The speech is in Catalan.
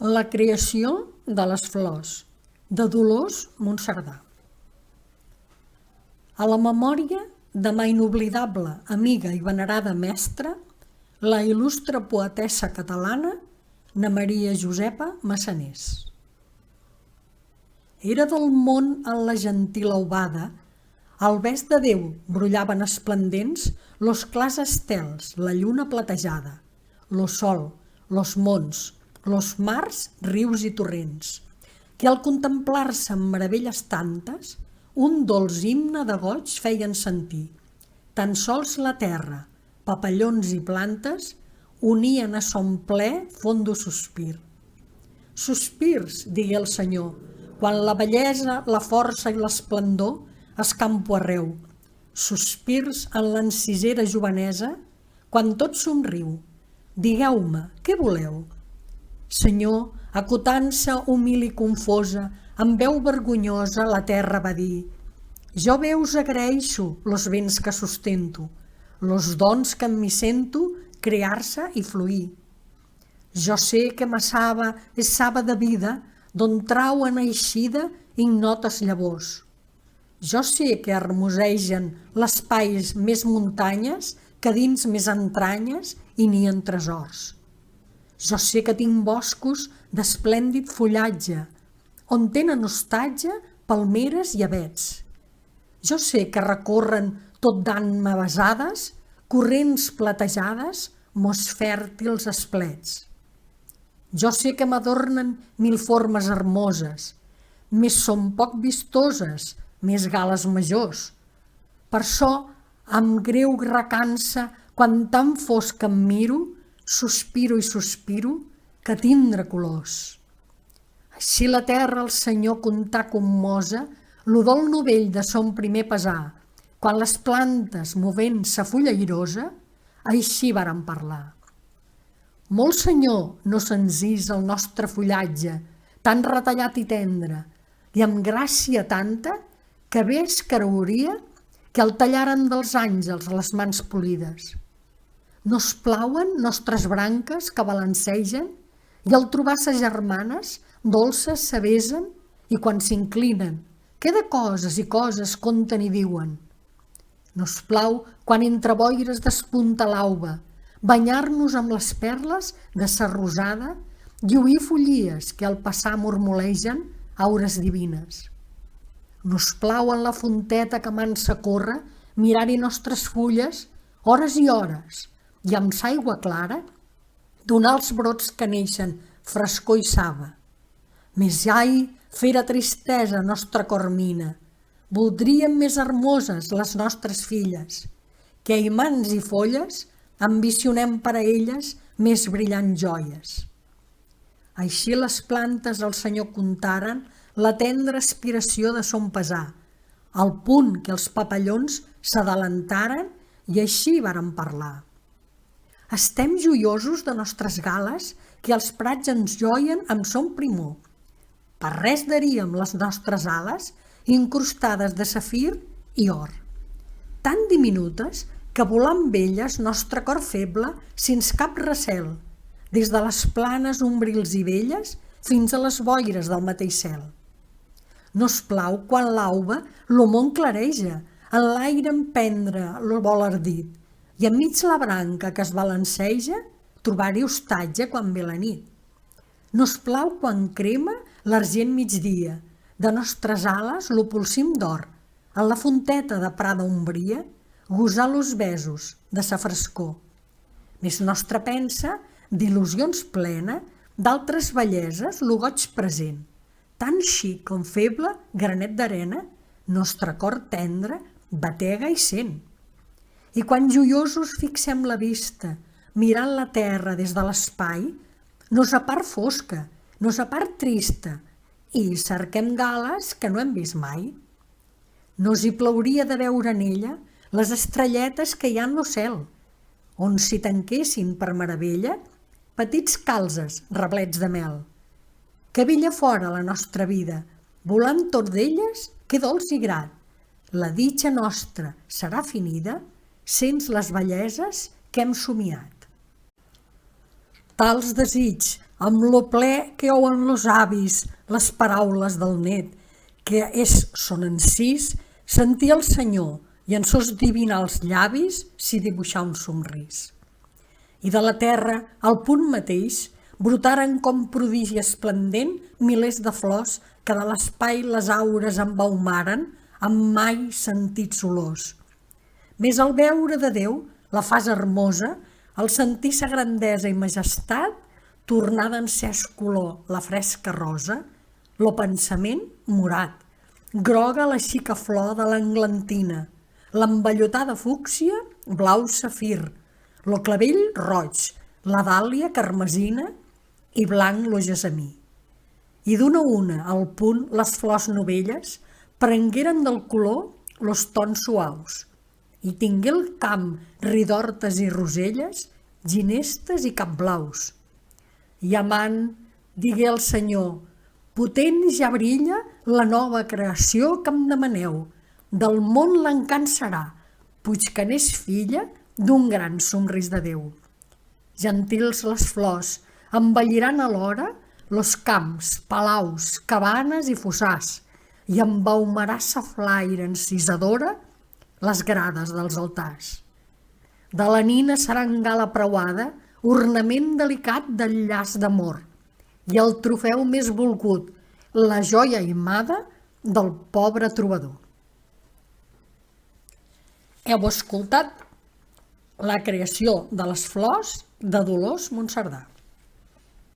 La creació de les flors, de Dolors Monserdà. A la memòria de ma inoblidable amiga i venerada mestra, la il·lustre poetessa catalana Na Maria Josepa Massanés. Era del món en la gentil aubada, al vesc de Déu brollaven esplendents los clars estels, la lluna platejada, lo sol, los mons, los mars, rius i torrents, que al contemplar-se amb meravelles tantes, un dolç himne de goig feien sentir. Tan sols la terra, papallons i plantes, unien a son ple fondo sospir. Sospirs, digué el Senyor, quan la bellesa, la força i l'esplendor escampo arreu. Sospirs en l'encisera jovenesa, quan tot somriu. Digueu-me, què voleu? Senyor, acotant-se humil i confosa, amb veu vergonyosa la terra va dir: jo bé us agraeixo los béns que sustento, los dons que en mi sento crear-se i fluir. Jo sé que ma saba és saba de vida, d'on trauen eixida ignotes llavors. Jo sé que hermosegen l'espai més muntanyes, que dins més entranyes i nien tresors. Jo sé que tinc boscos d'esplèndid fullatge, on tenen hostatge palmeres i avets. Jo sé que recorren tot d'anma besades, corrents platejades, mos fèrtils esplets. Jo sé que m'adornen mil formes hermoses, més són poc vistoses, més gales majors. Perçò, amb greu recança, quan tan fosc em miro, sospiro i sospiro que tindre colors. Així la terra el Senyor contà commosa l'udol novell de son primer pesar, quan les plantes, movent-se fulla irosa, així varen parlar. Molt Senyor no senzís el nostre fullatge, tan retallat i tendre, i amb gràcia tanta que bé es creuria que el tallaren dels àngels les mans polides. No es plauen nostres branques que balancegen i al trobar ses germanes dolces s'avesen i quan s'inclinen, què de coses i coses conten i diuen. No es plau quan entre boires despunta l'auba, banyar-nos amb les perles de sa rosada i oir follies que al passar murmulegen aures divines. No es plau en la fonteta que mansa corre mirar-hi nostres fulles hores i hores i amb s'aigua clara donar els brots que neixen frescor i saba. Més ai, fera tristesa nostra cor mina, voldríem més hermoses les nostres filles, que a imants i folles ambicionem per a elles més brillants joies. Així les plantes al Senyor contaren la tendra aspiració de son pesar, al punt que els papallons s'adalentaren i així varen parlar. Estem joiosos de nostres gales que els prats ens joien amb son primor. Per res daríem les nostres ales incrustades de safir i or, tan diminutes que volar amb elles nostre cor feble sens cap recel, des de les planes ombrils i velles fins a les boires del mateix cel. No es plau quan l'auba lo món clareja, en l'aire emprendre lo vol ardit, i enmig la branca que es balanceja trobar-hi hostatge quan ve la nit. No es plau quan crema l'argent migdia, de nostres ales lo polsim d'or, en la fonteta de prada ombria, gosar los besos de sa frescor. Més nostra pensa, d'il·lusions plena, d'altres belleses lo goig present, tan xic com feble granet d'arena, nostre cor tendre batega i sent. I quan joiosos fixem la vista, mirant la terra des de l'espai, no és a part fosca, no és a part trista, i cerquem gales que no hem vist mai. No s'hi plauria de veure en ella les estrelletes que hi ha en lo cel, on s'hi tanquessin per meravella petits calzes reblets de mel. Que bella fora la nostra vida, volant tot d'elles, que dolç i grat. La ditxa nostra serà finida sens les belleses que hem somiat. Tals desig amb lo ple que ouen los avis les paraules del net, que son encís sentir el Senyor i en sos divinals llavis s'hi dibuixar un somrís. I de la terra, al punt mateix, brotaren com prodigi esplendent milers de flors que de l'espai les aures embaumaren amb mai sentits olors. Més al veure de Déu, la fas hermosa, al sentir sa grandesa i majestat, tornada en ses color la fresca rosa, lo pensament morat, groga la xica flor de l'englantina, l'envellotada fúcsia blau safir, lo clavell roig, la dàlia carmesina i blanc lo gessamí. I d'una a una, al punt, les flors novelles prengueren del color los tons suaus, i tingué el camp ridortes i roselles, ginestes i capblaus. I amant, digué el Senyor, potent ja brilla la nova creació que em demaneu, del món l'encant serà, puig que n'és filla d'un gran somrís de Déu. Gentils les flors, embelliran alhora los camps, palaus, cabanes i fossars, i embaumarà sa flaire encisadora les grades dels altars. De la nina serà en gala preuada, ornament delicat del llaç d'amor, i el trofeu més volgut, la joia aimada del pobre trobador. Heu escoltat la creació de les flors de Dolors Monserdà.